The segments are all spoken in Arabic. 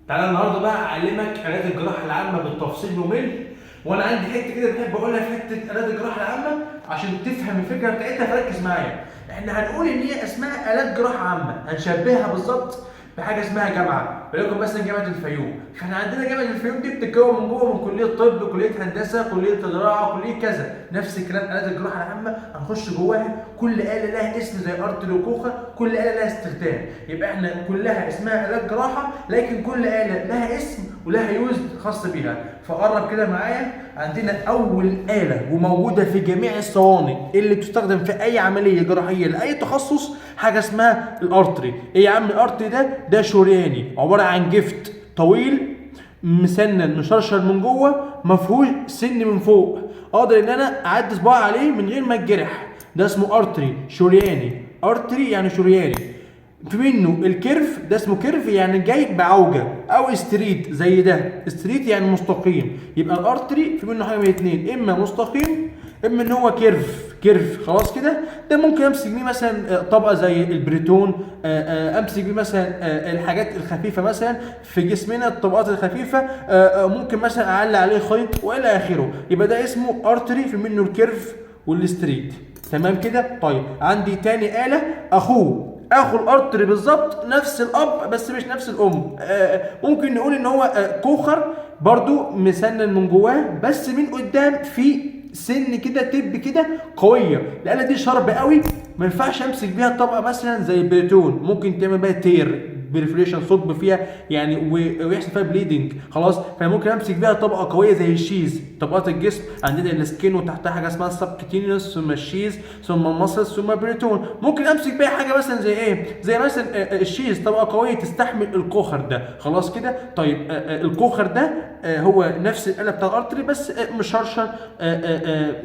تعالى النهارده بقى اعلمك آلات الجراحه العامه بالتفصيل ممل، وانا عندي حته كده بحب اقولها في حته آلات الجراحه العامه عشان تفهم الفكره بتاعتها، فركز معايا. احنا هنقول ان هي اسمها آلات جراحه عامه، هنشبهها بالظبط بحاجه اسمها جامعه، ولكن مثلا جامعه الفيوم. فاحنا عندنا جامعه الفيوم دي بتتكون من جوه من كليه طب، كليه هندسه، كليه زراعه، كليه كذا. نفس الكلام آلات الجراحه العامه هنخش جواها، كل آلة لها اسم زي ارتري وكوخه، كل آلة لها استخدام. يبقى احنا كلها اسمها آلات جراحه، لكن كل آلة لها اسم ولها يوز خاص بيها. فقرب كده معايا، عندنا اول آلة وموجوده في جميع الصواني اللي بتستخدم في اي عمليه جراحيه لاي تخصص، حاجه اسمها الارتري. ايه يا عم الارتري ده شرياني عباره عن جفت طويل مسنن مشرشر من جوه، ما فيهوش سن من فوق، اقدر ان انا اعدي صباعي عليه من غير ما اتجرح. ده اسمه ارتري شرياني. ارتري يعني شرياني. في منه الكيرف، ده اسمه كيرف يعني جاي بعوجه، او ستريت زي ده. ستريت يعني مستقيم. يبقى الارتري في منه حاجه من الاثنين، اما مستقيم اما ان هو كيرف. خلاص كده. ده ممكن امسك بيه مثلا طبقه زي البريتون، امسك بيه مثلا الحاجات الخفيفه مثلا في جسمنا، الطبقات الخفيفه، ممكن مثلا اعلق عليه خيط والى اخره. يبقى ده اسمه ارتري، في منه الكيرف والستريت. تمام كده. طيب عندي تاني آلة اخو الارتري بالظبط، نفس الاب بس مش نفس الام. ممكن نقول ان هو كوخر برضو مسنن من جواه، بس من قدام في سن كده تب كده قويه. الآلة دي شرب قوي، ما ينفعش امسك بيها طبقه مثلا زي البريتون، ممكن تعمل بيها تير بريفليشن، ثقب فيها يعني ويحصل فيها بليدنج. خلاص. فممكن امسك بيها طبقه قويه زي الشيز. طبقات الجسم عندنا السكين، وتحتها حاجه اسمها السبكتينيوس، ثم الشيز، ثم المسلز، ثم البريتون. ممكن امسك بيها حاجه مثلا زي ايه، زي مثلا الشيز، طبقه قويه تستحمل الكوخر ده. خلاص كده. طيب الكوخر ده هو نفس الآلة بتاع الارتري بس مشرشر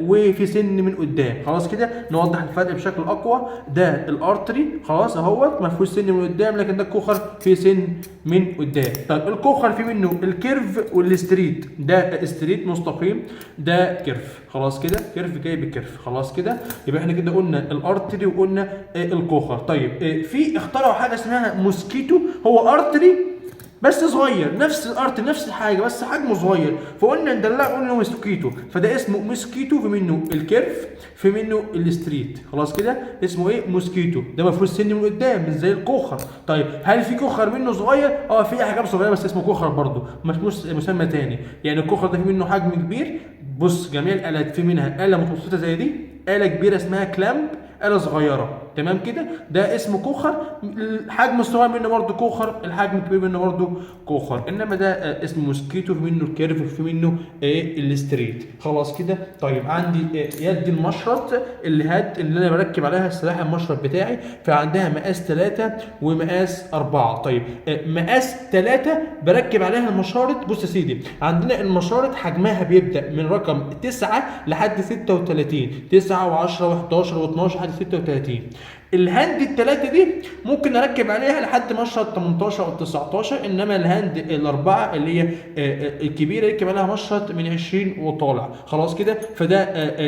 وفي سن من قدام. خلاص كده. نوضح الفرق بشكل اقوى. ده الارتري خلاص اهوت ما فيهوش سن من قدام، لكن ده الكوخر فيه سن من قدام. طيب الكوخر فيه منه الكيرف والستريت. ده ستريت مستقيم، ده كيرف. خلاص كده. كيرف جاي بكيرف. خلاص كده. يبقى احنا كده قلنا الارتري وقلنا الكوخر. طيب في اخترعوا حاجه اسمها موسكيتو، هو ارتري بس صغير، نفس الارتري نفس الحاجه بس حجمه صغير، فقلنا ندلعه قلنا موسكيتو. فده اسمه موسكيتو، في منه الكيرف، في منه الستريت. خلاص كده. اسمه ايه؟ موسكيتو. ده ما فيهوش سن من قدام مش زي الكوخر. طيب هل في كوخر منه صغير؟ في حاجه صغيره بس اسمه كوخر برضه، مش مسمى تاني. يعني الكوخر ده في منه حجم كبير. بص جميع الالات في منها آلة متوسطه زي دي، آلة كبيره اسمها كلامب، آلة صغيرة. تمام كده. ده اسمه كوخر. الحجم الصغير منه برضه كوخر، الحجم الكبير منه برضه كوخر. انما ده اسمه موسكيتو، في منه الكيرف وفي منه الستريت. خلاص كده. طيب عندي يد المشرط اللي انا بركب عليها السلاح المشرط بتاعي، فعندها مقاس 3 ومقاس 4. طيب مقاس 3 بركب عليها المشارط. بص يا سيدي، عندنا المشارط حجمها بيبدأ من رقم 9 لحد 36، 9 و10 و11 و12 لحد 36. الهاند الثلاثه دي ممكن اركب عليها لحد مشرط 18 او 19، انما الهاند الاربعه اللي هي الكبيره يركب عليها مشرط من 20 وطالع. خلاص كده. فده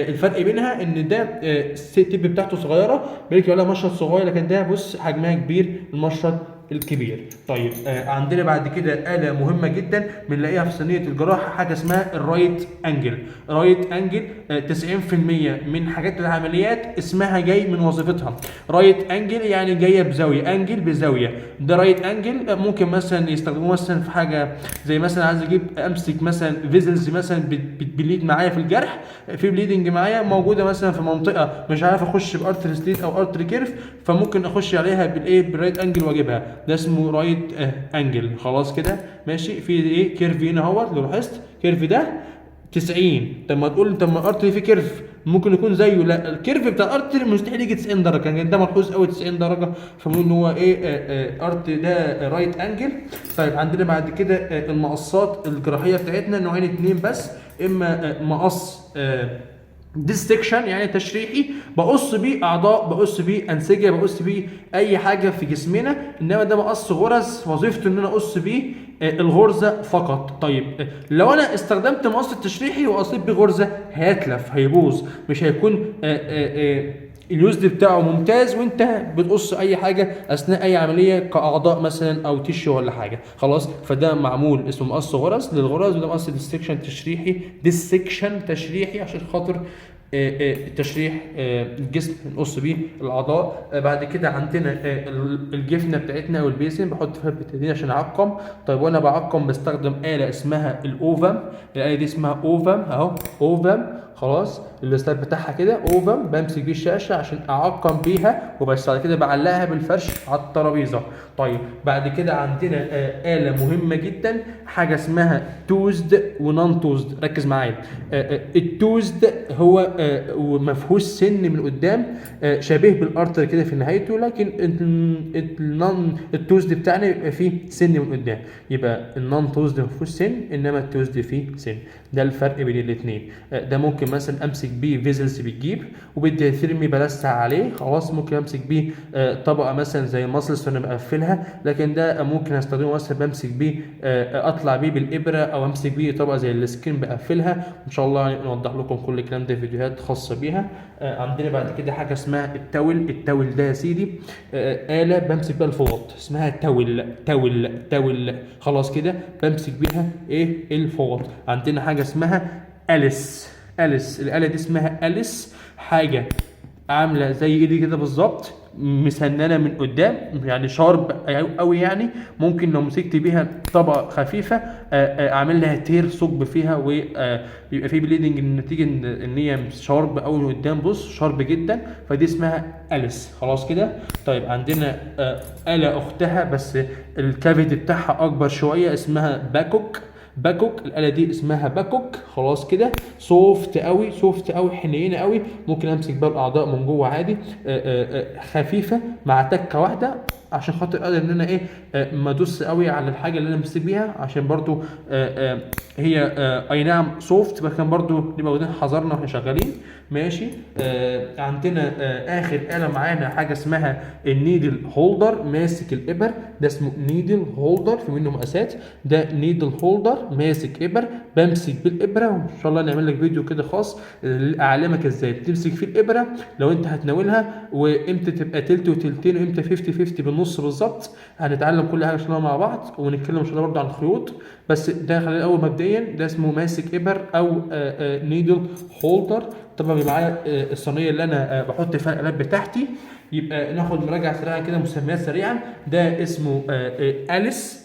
الفرق بينها، ان ده التب بتاعته صغيره بيركب عليها مشرط صغير، لكن ده بص حجمها كبير المشرط الكبير. طيب عندنا بعد كده آلة مهمة جدا بنلاقيها في صينية الجراحة، حاجة اسمها الرايت انجل. رايت انجل 90% من حاجات العمليات اسمها جاي من وظيفتها. رايت انجل يعني جاية بزاوية، انجل بزاوية. ده رايت انجل ممكن مثلا يستخدموه مثلا في حاجة زي مثلا عايز امسك مثلا فيزلز مثلا بتبليد معايا في الجرح، في بليدنج معايا موجودة مثلا في منطقة مش عارف اخش بارتري ستريت او ارتري كيرف، فممكن اخش عليها بالرايت انجل واجيبها. ده اسمه رايت انجل. خلاص كده. ماشي. في ايه كيرف هنا اهوت، لو لاحظت كيرف ده 90. طب ما تقول طب ما الارتري في كيرف ممكن يكون زيه، لا الكيرف بتاع الارتري مستحيل يجي 90 درجه، كان ده ملحوظ قوي 90 درجه، فبنقول ان هو ايه ارتري ده رايت انجل. طيب عندنا بعد كده المقصات الجراحيه بتاعتنا نوعين اتنين بس، اما مقص ديستكشن يعني تشريحي، بقص بيه اعضاء، بقص بيه انسجه، بقص بيه اي حاجه في جسمنا، انما ده مقص غرز وظيفته ان انا اقص بيه الغرزه فقط. طيب لو انا استخدمت مقص التشريحي وقصيت بيه غرزه هيتلف، هيبوظ، مش هيكون اليوزد بتاعه ممتاز وانت بتقص اي حاجه اثناء اي عمليه كاعضاء مثلا او تيشو ولا حاجه خلاص. فده معمول اسمه مقص غرز للغرز، وده مقص ديسكشن تشريحي، ديسكشن تشريحي عشان خاطر تشريح الجسم نقص بيه الاعضاء. بعد كده عندنا الجفنه بتاعتنا او البيسن بحط فيها البتادين عشان اعقم. طيب وانا بعقم بستخدم اله اسمها الاوفم، الاله دي اسمها اوفم اهو، اوفم خلاص، الستايل بتاعها كده اوفم، بمسك بيه الشاشه عشان اعقم بيها وبس. بعد كده بعلقها بالفرش على الترابيزه. طيب بعد كده عندنا آلة مهمة جدا، حاجة اسمها توزد ونون توزد. ركز معايا. التوزد هو ما فيهوش سن من قدام، شبيه بالارتر كده في نهايته، لكن النون التوزد بتاعنا يبقى فيه سن من قدام. يبقى النون توزد ما فيهوش سن، انما التوزد فيه سن. ده الفرق بين الاثنين. ده ممكن مثلا امسك بيه فيزلز بتجيب وبدي ثيرمي بلسع عليه خلاص. ممكن امسك بيه طبقه مثلا زي ماسلز وانا بقفلها، لكن ده ممكن استخدمه مثلا بمسك بيه اطلع بيه بالابره، او امسك بيه طبقه زي السكين بقفلها. ان شاء الله نوضح لكم كل الكلام ده في فيديوهات خاصه بيها. عندنا بعد كده حاجه اسمها التول. التول ده يا سيدي آلة بمسك بيها الفوط، اسمها تول خلاص كده، بمسك بيها ايه الفوط. عندنا حاجه اسمها أليس. الآلة دي اسمها أليس، حاجة عاملة زي ايدي كده بالظبط، مسننة من قدام، يعني شارب قوي يعني. ممكن لو مسكت بيها طبقة خفيفة اعمل لها تير ثقب فيها ويبقى في بليدنج نتيجة ان هي شارب قوي من قدام، بص شارب جدا، فدي اسمها أليس خلاص كده. طيب عندنا آلة اختها بس الكافيتي بتاعها اكبر شوية، اسمها باكوك. الآلة دي اسمها باكوك خلاص كده، سوفت قوي حنينه قوي، ممكن امسك بقى الاعضاء من جوه عادي، خفيفه مع تكه واحده، عشان خاطر اقدر ان انا ايه ما ادوس قوي على الحاجه اللي انا ماسك بيها، عشان برضو هي اي نعم سوفت، لكن برضو نبقى واخدين حذرنا واحنا شغالين ماشي. عندنا اخر آلة معانا حاجه اسمها النيدل هولدر، ماسك الابر، ده اسمه نيدل هولدر، في منه مقاسات. ده نيدل هولدر ماسك ابر، بمسك بالابره، وان شاء الله نعمل لك فيديو كده خاص اعلمك ازاي بتمسك فيه الابره لو انت هتناولها، وامتى تبقى تلت وتلتين، وامتى 50 بالنص بالظبط. هنتعلم كل حاجه ان شاء الله مع بعض، ونتكلم ان شاء الله برضه عن الخيوط. بس ده خلينا الاول مبدئيا، ده اسمه ماسك ابر او نيدل هولدر. طبعا معايا الصينيه اللي انا بحط فيها الالات بتاعتي. يبقى ناخد مراجعه سريعه كده، مسميات سريعا. ده اسمه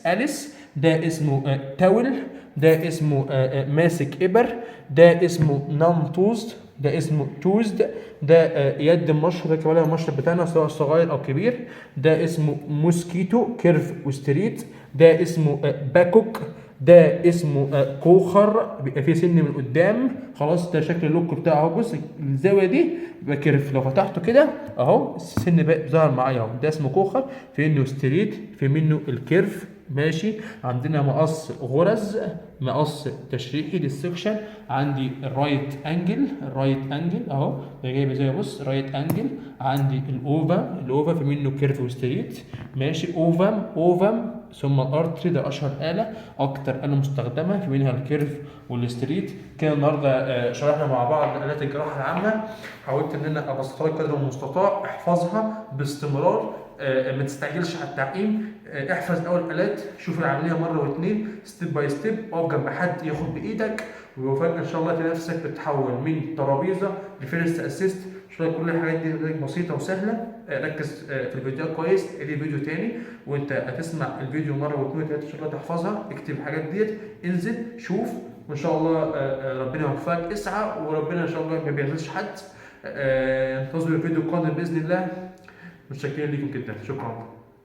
أليس، ده اسمه تاول، ده اسمه ماسك ابر، ده اسمه نون توزد، ده اسمه توزد، ده يد المشرط ولا المشرط بتاعنا سواء صغير او كبير. ده اسمه موسكيتو كيرف وستريت. ده اسمه باكوك. ده اسمه كوخر، بيبقى فيه سن من قدام خلاص. ده شكل اللوك بتاعه اهو، بص الزاويه دي بيبقى كيرف، لو فتحته كده اهو السن بقى ظهر معايا اهو. ده اسمه كوخر، في منه ستريت، في منه الكيرف ماشي. عندنا مقص غرز، مقص تشريحي للسكشن. عندي الرايت انجل اهو، ده جايب زي بص رايت انجل. عندي الاوفا في منه كيرف وستريت ماشي. اوفم ثم الارتري، ده اشهر آلة، اكتر آلة مستخدمه، في منها الكيرف والستريت. كده النهارده شرحنا مع بعض آلات الجراحه العامه، حاولت ان انا ابسطها لك قدر المستطاع. احفظها باستمرار، ما تستعجلش على التعقيم. احفظ اول آلات، شوف العمليه مره واثنين ستيب باي ستيب، اقف جنب حد ياخد بايدك، وفجاه ان شاء الله تلاقي نفسك بتتحول من ترابيزه لفيرست اسيست. ان شاء الله كل الحاجات دي بسيطه وسهله. ركز في الفيديو كويس، ادي فيديو تاني وانت هتسمع الفيديو مره واثنين وثلاثه ان شاء الله تحفظها. اكتب الحاجات ديت، انزل شوف، وان شاء الله ربنا يوفقك. اسعى وربنا ان شاء الله ما بيعزلش حد. انتظروا الفيديو القادم باذن الله. متشكرين لكم جدا، شكرا.